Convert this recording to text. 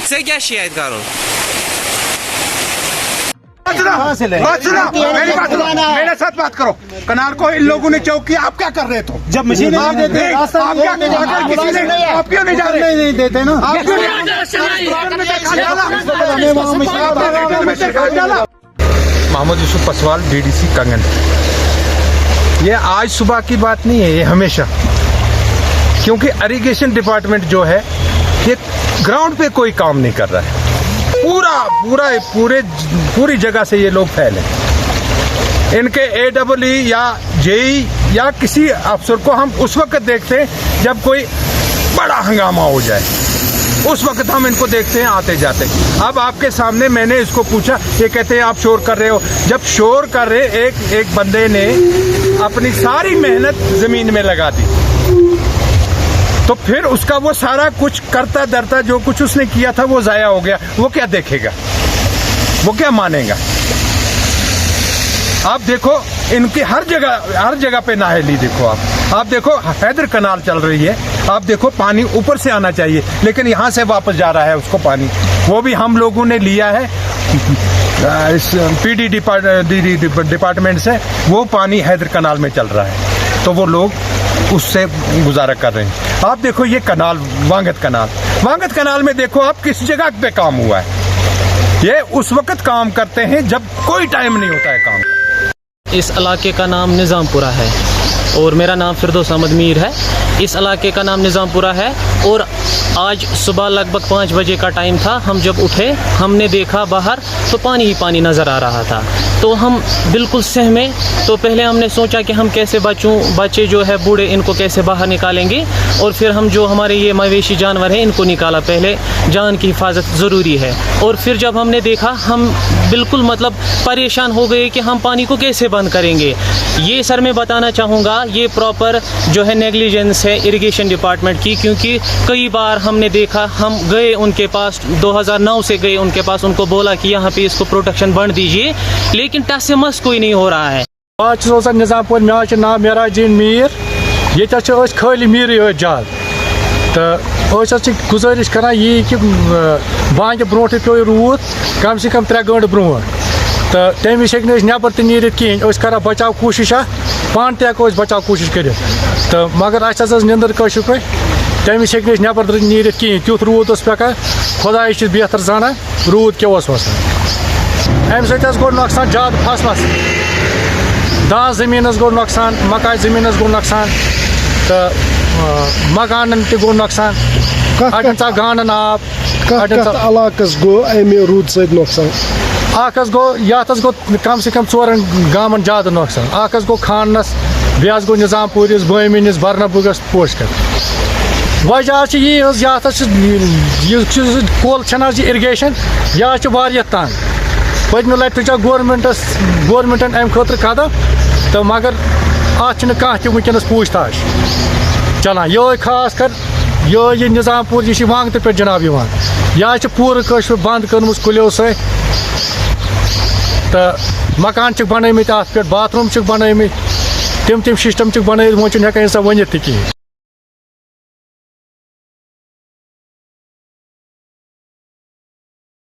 से क्या शिकायत करूँ? मेरे साथ बात करो। कनाल को इन लोगों ने चौक किया, आप क्या कर रहे थे? जब मशीन आप देते आप क्या आप क्यों नहीं जा रहे? नहीं देते ना। आप क्यों मोहम्मद यूसुफ पसवाल, डीडीसी कंगन। ये आज सुबह की बात नहीं है, ये हमेशा, क्योंकि इरिगेशन डिपार्टमेंट जो है ये ग्राउंड पे कोई काम नहीं कर रहा है। पूरी जगह से ये लोग फैले। इनके AEE या JE या किसी अफसर को हम उस वक्त देखते हैं जब कोई बड़ा हंगामा हो जाए, उस वक्त हम इनको देखते हैं आते जाते। अब आपके सामने मैंने इसको पूछा, ये कहते हैं आप शोर कर रहे हो। जब शोर कर रहे, एक बंदे ने अपनी सारी मेहनत जमीन में लगा दी, तो फिर उसका वो सारा कुछ करता धरता जो कुछ उसने किया था वो जाया हो गया। वो क्या देखेगा, वो क्या मानेगा? आप देखो इनकी हर जगह पे नाहेली देखो। आप देखो हैदर कनाल चल रही है, आप देखो पानी ऊपर से आना चाहिए लेकिन यहाँ से वापस जा रहा है उसको पानी। वो भी हम लोगों ने लिया है इस PD डिपार्टमेंट से, वो पानी हैदर कनाल में चल रहा है, तो वो लोग उससे गुजारा कर रहे हैं। आप देखो ये कनाल वांगत कनाल में देखो आप किस जगह पे काम हुआ है। ये उस वक्त काम करते हैं जब कोई टाइम नहीं होता है काम। इस इलाके का नाम निज़ामपुरा है और मेरा नाम फिरदौस अहमद मीर है। इस इलाके का नाम निज़ामपुरा है और आज सुबह लगभग 5 बजे का टाइम था। हम जब उठे हमने देखा बाहर तो पानी ही पानी नज़र आ रहा था, तो हम बिल्कुल सहमे। तो पहले हमने सोचा कि हम कैसे बच्चे जो है बूढ़े इनको कैसे बाहर निकालेंगे, और फिर हम जो हमारे ये मवेशी जानवर हैं इनको निकाला। पहले जान की हिफाजत ज़रूरी है। और फिर जब हमने देखा हम बिल्कुल मतलब परेशान हो गए कि हम पानी को कैसे बंद करेंगे। ये सर मैं बताना चाहूँगा ये प्रॉपर जो है नेग्लिजेंस है इरिगेशन डिपार्टमेंट की, क्योंकि कई बार हमने देखा, हम गए उनके पास 2009 से गए उनके पास, उनको बोला कि यहाँ पे इसको प्रोटेक्शन बंद दीजिए, लेकिन टस से मस कोई नहीं हो रहा है। आज रोज़ा निज़ामपुर मे नाम मेराजीन मीर, ये खाली मीर जाल, तो गुजारिश करान यी कि बांग ब्रोट पे रूद कम से कम 3 घंटे ब्रोट, तो तम विज नबर तो नीर कहें कर बचाव कोशिश, पान तक बचाव कोशिश कर, तो मगर निंदर कशु पे तम विज नबर नीर कहें, तुथ रूद पेकान, खुदाई बेहतर जाना रूद क्या वसान। अम सो नौकसान ज्यादा फसलस, दान जमीन गो नौकसान, मकाई जमीन गो नौकसान, तो मकान गो नौकसान, अड़न चा गानन आब, इलाकस गो अमे रूद सत नौकसान। गो यथ गो कम से कम 4 गामन ज्यादा नौकसान। गो खानस, बे गो निज़ामपुरिस, बमिनिस, बरनपुरस, पोशकर। वजह यह कोल इरिगेशन यह तंग। पत्म लट तुजा गवर्नमेंटन अम खतर कदम, तो मगर अत वनस पूछताछ चलान। ये खास कर ये निज़ामपुर यह वांगत पे जनाब यह पूर बंद कर्म कुलियों सत, तो मकान बनमित अत पे बाथरूम बनमित, तम सिस्टम बनमित, वो हेकान वन वन।